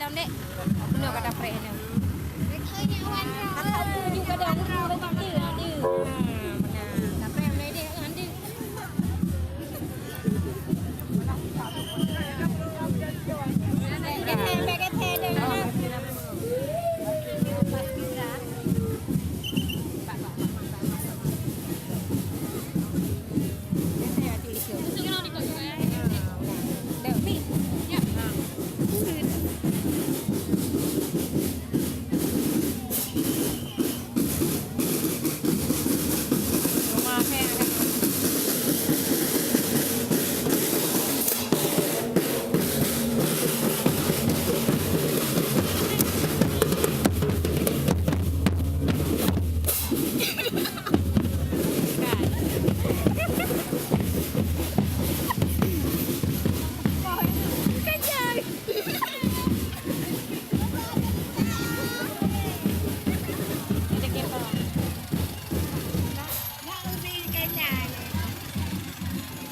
dalam dek. Benar kata prek ni. Rekanya awan. Kakak tu juga ada orang dia ada. Benar. Tak prek ni dia ada. Bagai teh dah.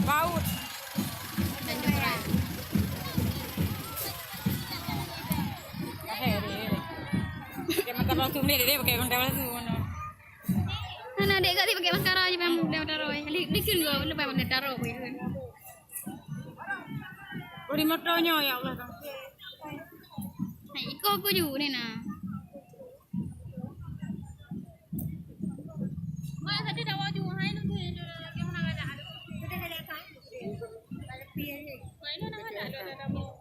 Baut dan juga pakai maskara tu dia pakai maskara tu mana dek kat pakai maskara je bang dia taruh likin gua lepas mana taruh pun oh di motornya ya Allah kan ikut aku juga ni nah mana tadi dah waju hai tu lagi mana ada sudah ada kan balik piye ni mana nak ada mau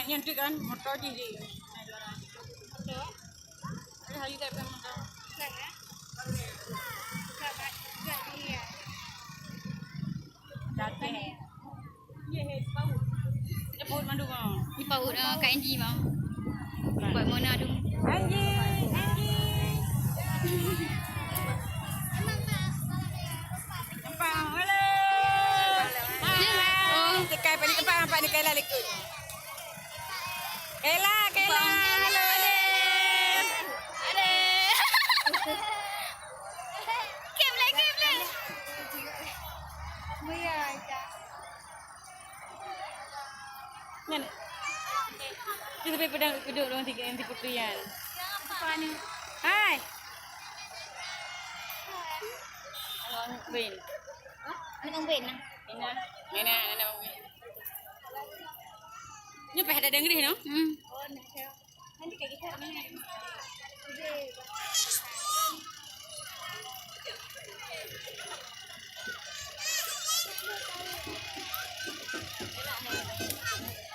yang tu kan motor je ni. Motor. Ada hari tak pernah motor. Tak eh? Tak dia. Datang. Ye he paut. Dia paut mandu bang. Ni paut kat NG bang. Buat mana tu? NG. Nampak. Hello. Oh, tekai pada tempat nampak ni Kaila lekut. Kaila. Halo. Ada. Kemle. Maya aja. Mana? Kita sampai pedang duduk orang tiga yang tipu-tipuan. Apa ni? Hai. Orang Ben. Orang Ben nah. Mana Ben. Ni peh ada dengerin no? Oh, nak saya. Nanti kayak gitu mana?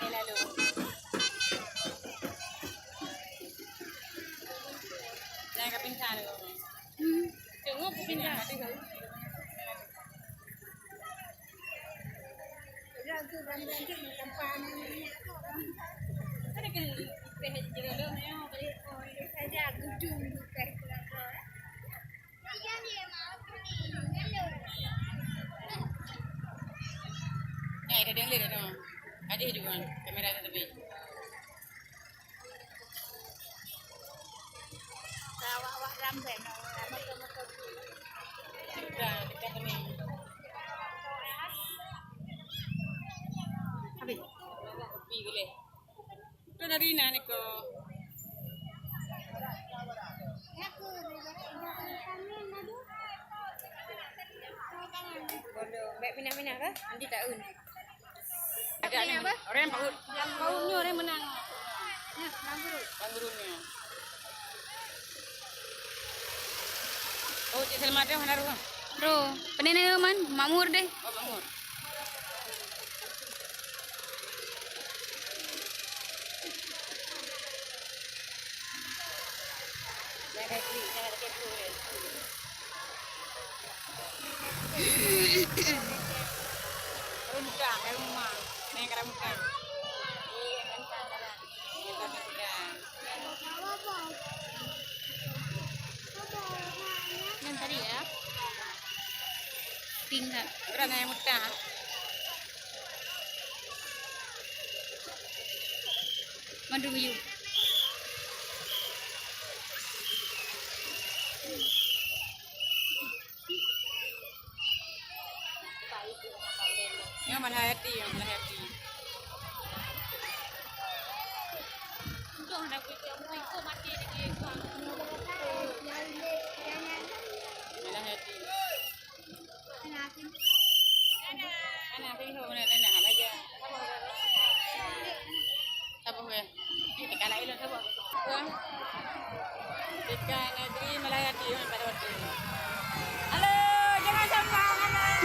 Lalu. Jangan kepingsan dulu. Tengok kepingsan tadi kau. Aku bantu tempat ni. Ada kan pendek je dulu ni. Oh, ini saja gudung bukan kelapa. Iya dia mau ni. Hello. Ni ada dengar tu. Ada juga kamera tu tapi. Awak ramai nak motor-motor tu. Dekat ni. Habis. Kopi boleh. Tu dari mana ni ko? Aku bodoh. Baik pindah-pindah ke? Nanti tak un. Ada apa? Orang yang paut. Yang pautnya orang menang. Ya, Langguru-nya. Oh, Cik Selma tu mana rumah? Bro, penena man, makmur deh. Oh, makmur. Jangan kepo deh. Kalau buka, kalau rumah, naik kerana buka. Yang tadi ya, tinggal. Kerana yang muda. Mandu biu. malah happy. Tuh nak ikut mati lagi. Malah happy. Kenapa? Anak pergi ke mana nak aja. Siapa gue? Ikan lain siapa? Gue. Ikan negeri Melayati pada waktu ini. Halo, jangan sambang anak.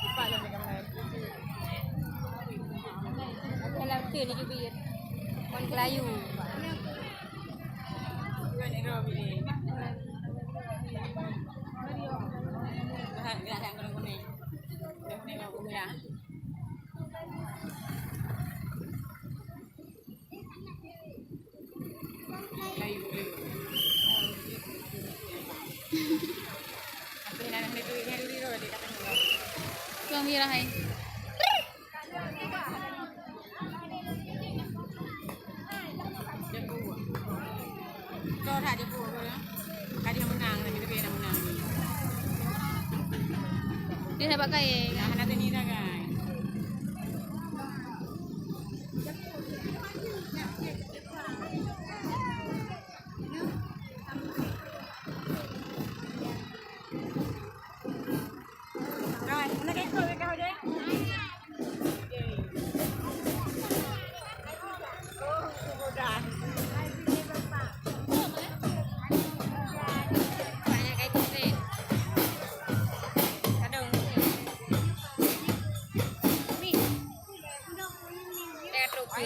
Lupa lah mereka Melayati. Kalau tu ni jubir. Orang Kelayu. Gue ni roh ini. Gelas yang kuning. Kuning aku merah. Layu. Apa yang nak itu roh dia kata ni. Tuang birah hai. Kau tak dia buat kau. Kadi yang menang, kita kena menang ni. Dia dapat kaya. Nah, nak ni dah kan. Rồi, nó cái cười cao đấy. Banyak kaya tu. Kadang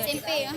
Tempe ya.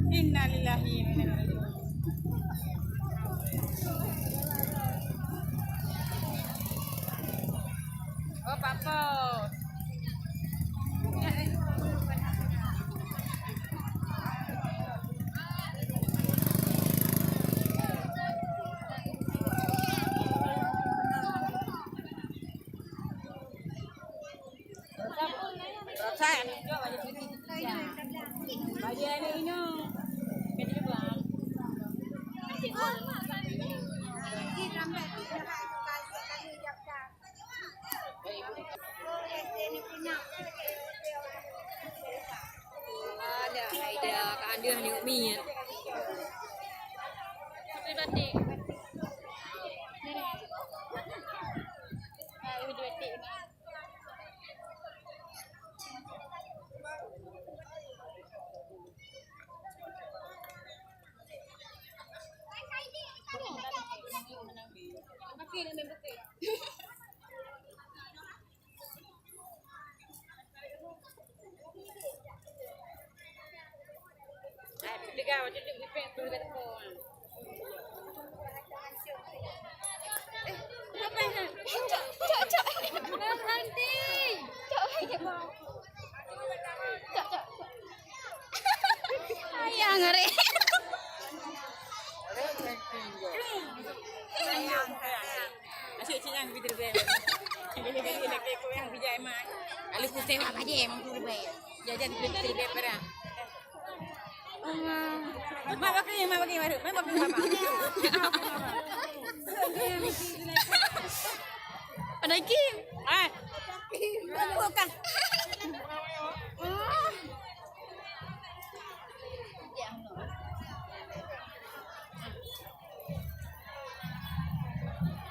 Innalillahi wa inna ilaihi raji'un. Oh, papa. Saya ni jual baju putih. Baju ini. Kecil bang. Ada keandian ni mie. Tapi batik. Ayo batik. Makin ni betul. Tiga macam tu dipek tu kat kau. Apa ni? Cok. Nanti. Cok aja bang. Cok. Ayah ngeri. Sayang. Asyik cik yang bitir bel. Gini nak kau yang bijak emak. Kalau ku tengok apa je emang ku lebih. Jajan bitir bel perah. Mak bagi baru. Mak bagi apa? Ada Kim. Bukan.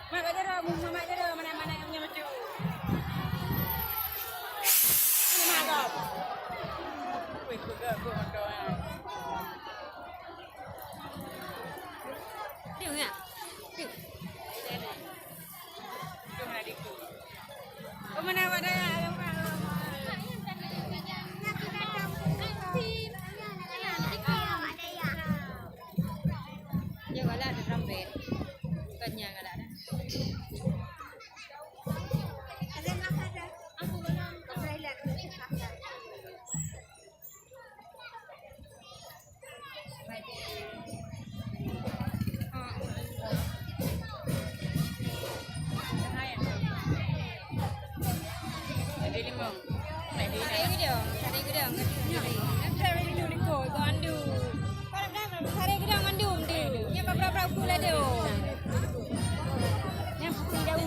Mak ada mana-mana yang macam aku motor. Dia ya. Dia. Itu mana adikku. Oh mana awak dah? Dia galak ada rambut. Bukannya galak ada. Aku belum toilet. Ada 5. Cari gedung. Cari gedung ni kau gandu. Cari gedung gandu dia. Yang berapa pula dia. Yang jauh.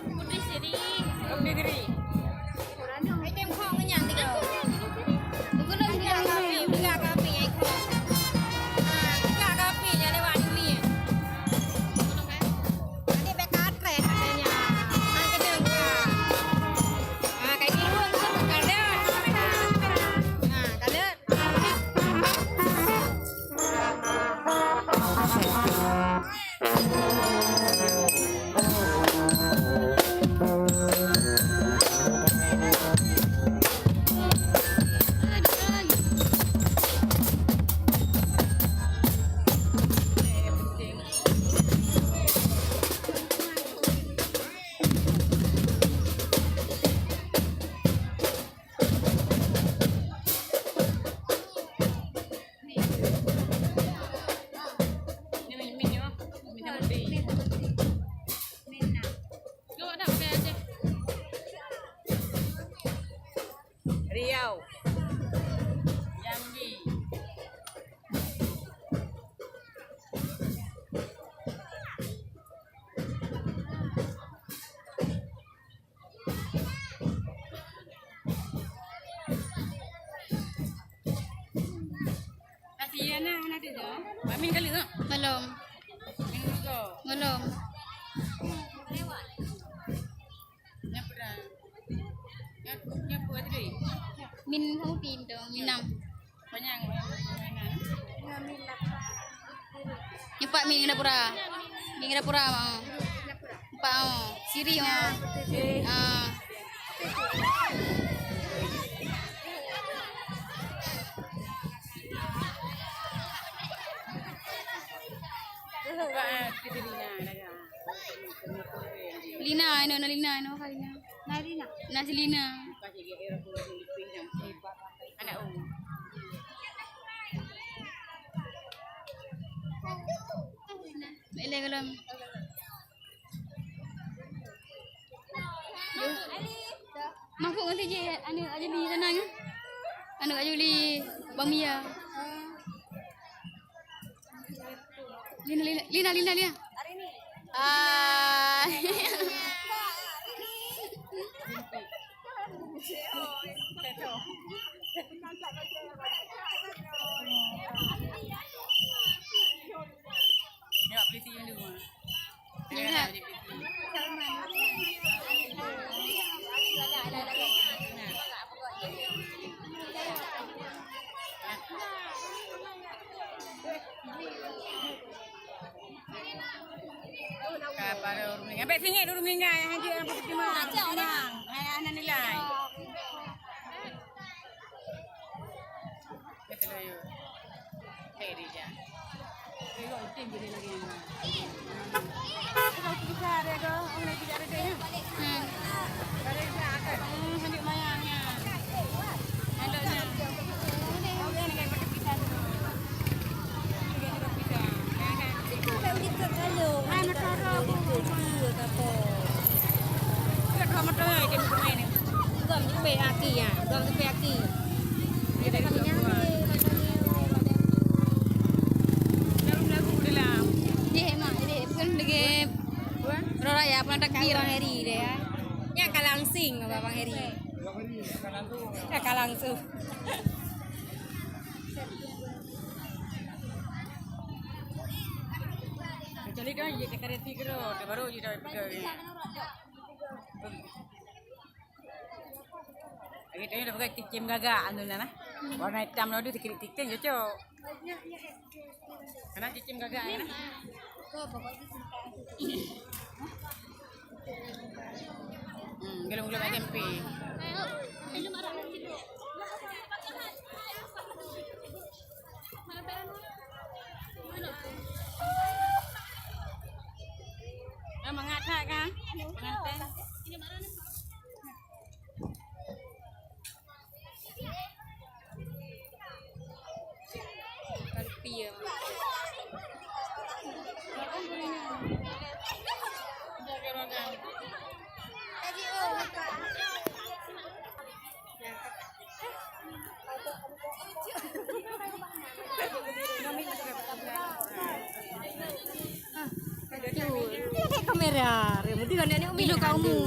Putri sini. Negeri. Item kau kenyang tiga. Bukan tiga kafe yang kau. Tiga kafe yang lewat ni. Nanti bekat kaya katanya. Angkat dia. Kayak gitu kan kada. Kada. Ni min yo. Min sama di. Lu nak pakai aja. Riau. Jambi. Kasihan lah anak dia. Min kali tak? Belum. Min juga. Belum. Yang pernah. Yang buat tadi. Min kamu tim dong. Minam. Banyak mainan. Nyepak min kena pura. Min kena pura mau. Nyepak mau. Siri mau. Lina, Lina kali na. Lina. Nasi Lina. Anak Ile kalam. Masuk nanti je anu aja beli tanah ni. Anu aja beli bamia. Lina. Hari ni. Tengok pretty yang dulu. Lihat. Kabar rumah. Sampai sini dulu minggai yang haji yang pergi mana? Senang. Hai anak nilai. Betul yo. Hei dia. Tengok tim dia lagi. Kalau kita ada ke, orang lagi ada dia. Kalau kita akan hendak mayangnya. Hendaknya. Okey ni kita pisah dulu. Kita pisah. Kau di kalau. Hai motor aku. Kata. Kita kau motor ni dia main ni. Gom pe aki ya. Gom pe aki. Kita kau lagu dia lah. Dia mak dia bukan lagi. Rora ya pun takbir Bang Heri dia ya. Ya kalangsing apa Bang Heri. Ya kalangsung. Jadi kan ye kereta kero, baru je dah pergi. Itu dah pakai kicim gagak anu lah. Warna hitam lah tu tikik-tikik je cok. Karena kicim gagak ya. Gelung-gelung ayam tempe. Mengata kan? Pengantin. Kalpi ya. Ini kamera, remote kan ini umi. Ilu kamu.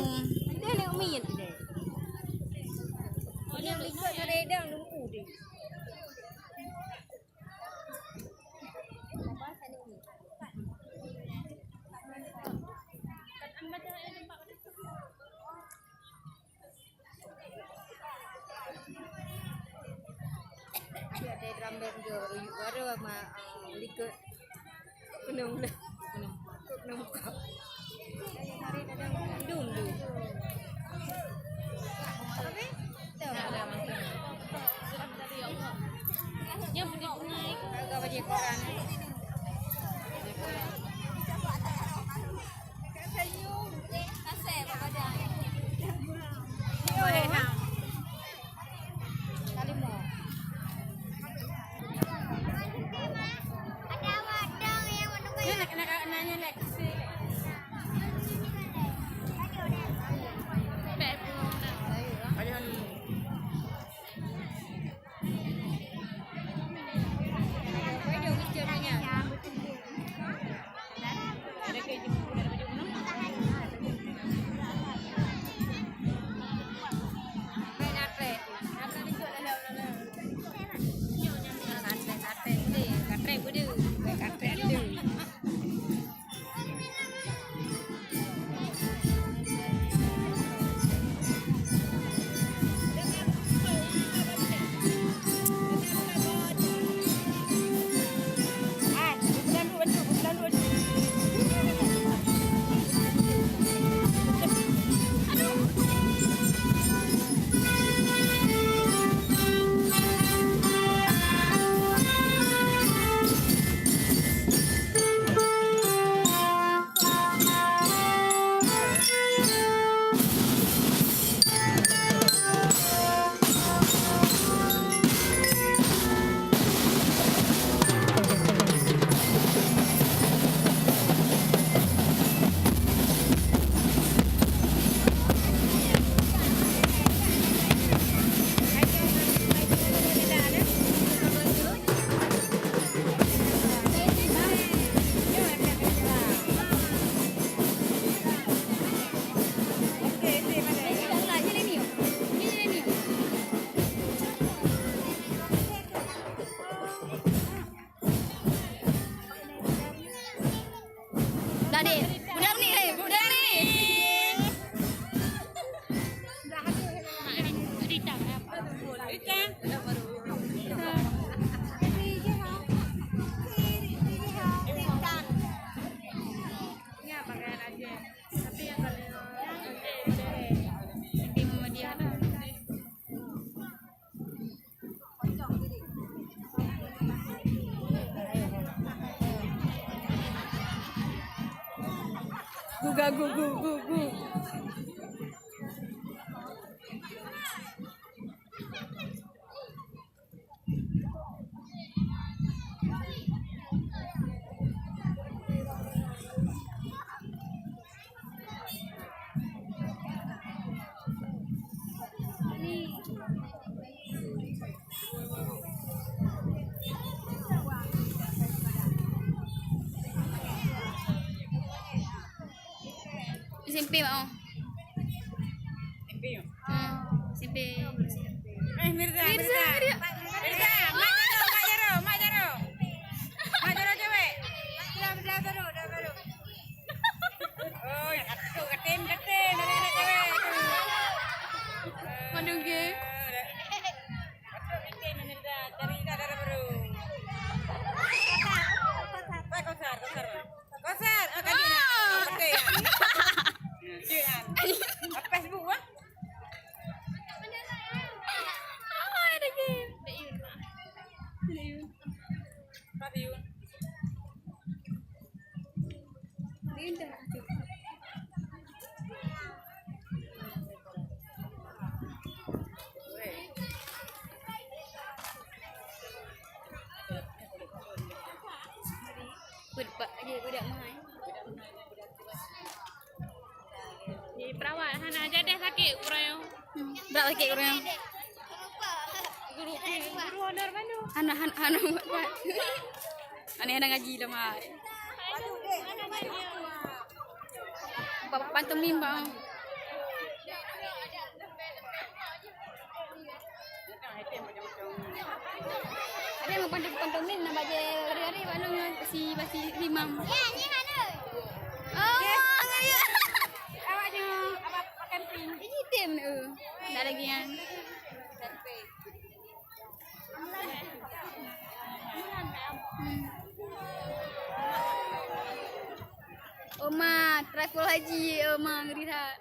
Ini umi ya tidak. Ini lihat ada edang nunggu deh. Ada drum band juga baru sama likut penuh kok. Hari ada dulu. Tapi ada macam. Yang punya itu agak banyak koran. Sayur, kasih pada. Boleh nak. Kali mau. Ada wadang yang menunggu. Dia nak nanya nak kasih. Gu. Simpi mau. Simpi. Simpi. Mirza. Majaro cewek. Dah baru. Oh, yang ketim dari anak cewek. Mandungge. Budak aja budak mahal. Ni perawat Hana aja deh sakit kurang. Berat sakit kurang. Guru honor mana? Hana buat. Ana ngaji dah mai. Pantomim bang. Ada yang pantomim nak baca hari-hari mana basi imam. Ya, ni mana? Oh, ya. Awaknya awak makan ping. Ini tim tu. Tak lagi yang Oma, travel haji Oma ngeri tak?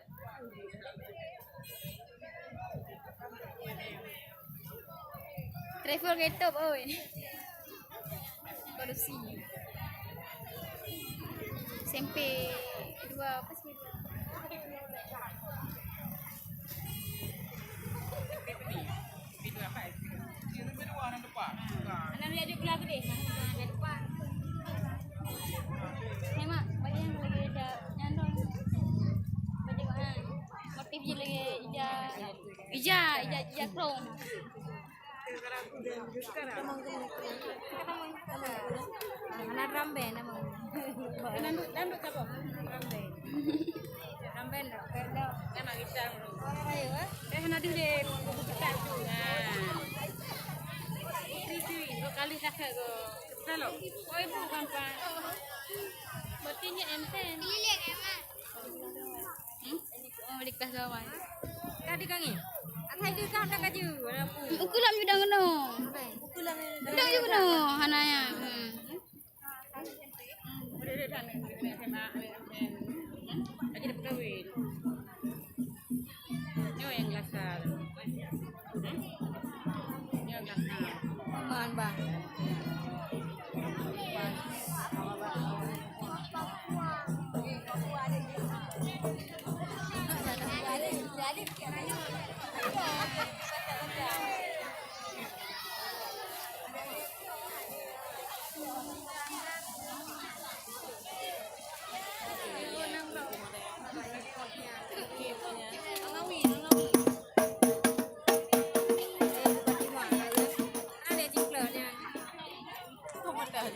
Travel ketop oi. Korupsi. Sempe dua apa sih? Anak lihat juga lagi deh. Ada depan. Ni mak, banyak yang lagi ada nyandong. Banyak kan. Motif je lagi ija krong. Anak ramben nama. Nanduk apa? Ramben. Ramben dah. Perda. Enak kita. Ayo nanti deh kita tu. Dua kali kakak go. Kita lo. Oh ibu gampang. Bertinya enten. Pilih emak. Oh di kelas kawan. Kadi kangi. Atai tu kau tak kaju. Ukulam juga kena. Ukulam. Dah juga kena hananya. Udah dah nih SMA lagi dapat kawin. Nyo yang lasar. Nyo yang lasar. Aman bang.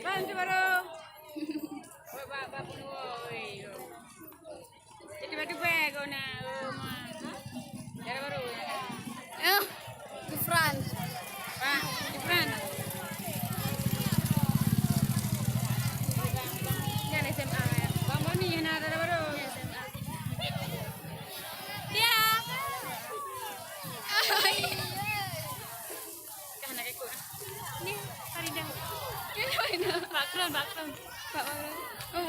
Bantu baru. Bapak penuh. Jadi tiba-tiba kau nak rumah. Dari baru. Di France. Pak, di mana? Jangan SMA ya. Bang Boni yang ada baru. Dia. Kah nak ikut? Ni hari dah. Bakron. Pak Bakron. Oh,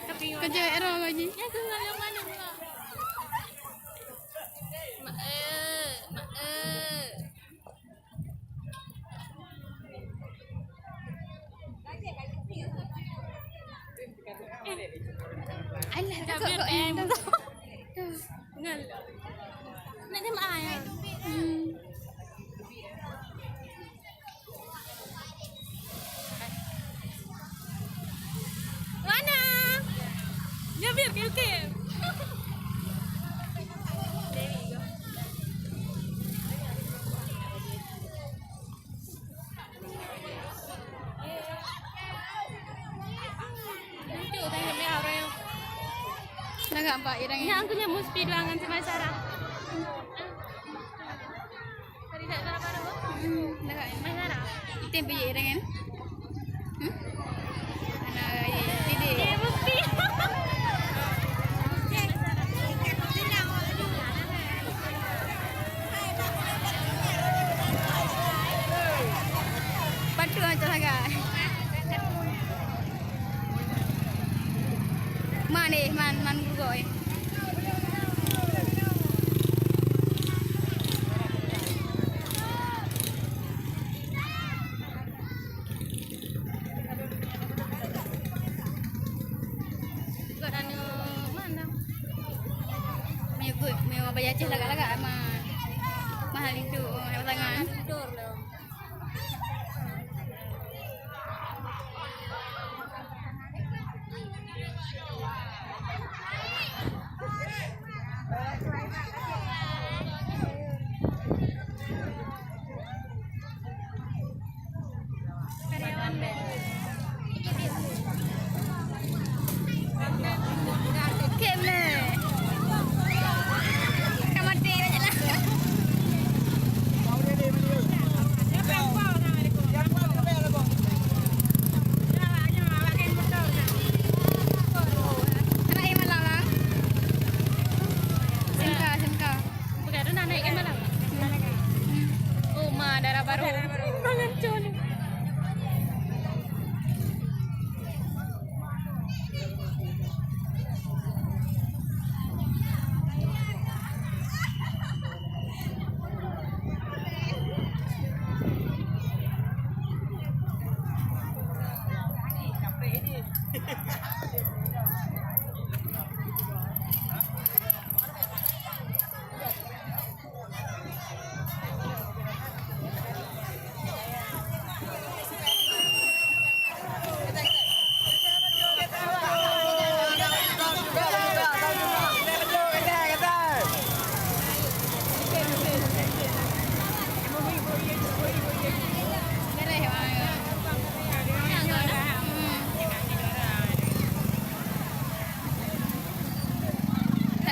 Tapi kerja era gaji. Ya tu yang mana pula? Mak Alah, tak kau em. ngal. Nak dia mak ayah. Mana? Ya biar kelke. Dah tak pak irang Yang aku nyamuk speed langan sama Sarah. Tadi tak para-para kok. Dah tak Mai Sarah. tempe je irang kan? Ana ini. Eh bukti. Patu aja agak. Man gugoi. bayar cih lagak-lagak mah. Mahal itu, hebat tangan. Tidur loh. Karyawan deh. Game nih. Kamar dia aja lah. Anak yang malang lah. Semka. Begitu naik ke mana? Rumah darah baru. Bangun cun.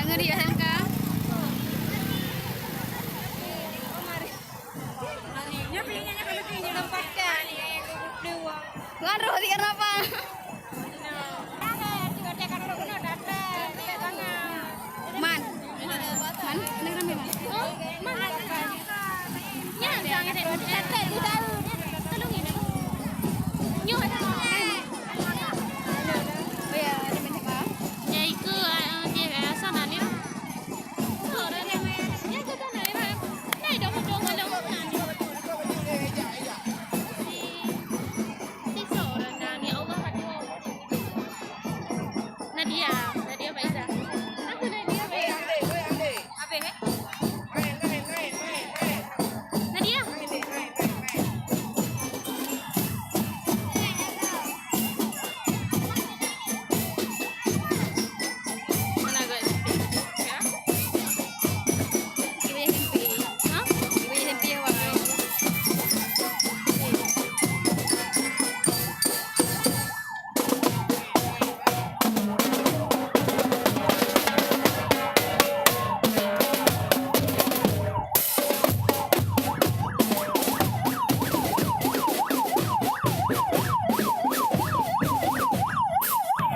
Ngeri ya SMK. Harinya pilihnya kalau pilihnya tempatkan dua. Ngaruh di kenapa? Man. Ini kenapa man? Ya, jangan